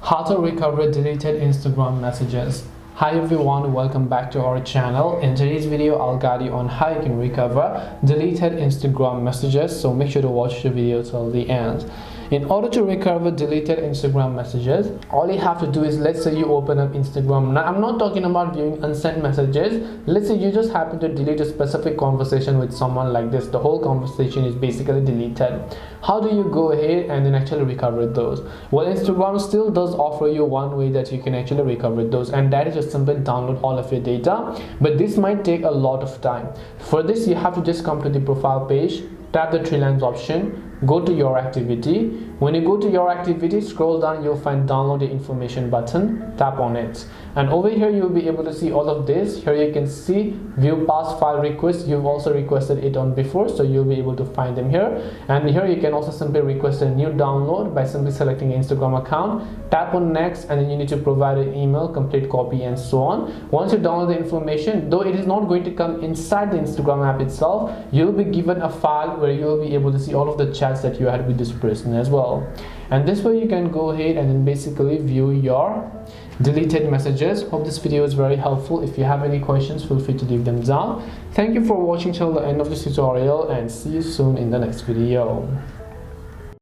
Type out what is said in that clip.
How to recover deleted Instagram messages. Hi everyone, welcome back to our channel. In today's video I'll guide you on how you can recover deleted Instagram messages, so make sure to watch the video till the end. In order to recover deleted Instagram messages, all you have to do is, let's say you open up Instagram. Now I'm not talking about viewing unsent messages. Let's say you just happen to delete a specific conversation with someone like this. The whole conversation is basically deleted. How do you go ahead and then actually recover those? Well, Instagram still does offer you one way that you can actually recover those, and that is just simply download all of your data, but this might take a lot of time. For this, you have to just come to the profile page, tap the three lines option, go to your activity. When you go to your activity, scroll down, you'll find download the information button, tap on it, and over here you'll be able to see all of this. Here you can see view past file requests. You've also requested it on before, so you'll be able to find them here. And here you can also simply request a new download by simply selecting Instagram account, tap on next, and then you need to provide an email, complete copy, and so on. Once you download the information, though it is not going to come inside the Instagram app itself, you'll be given a file where you'll be able to see all of the chats that you had with this person as well. And this way you can go ahead and then basically view your deleted messages. Hope this video is very helpful. If you have any questions, feel free to leave them down. Thank you for watching till the end of this tutorial, and see you soon in the next video.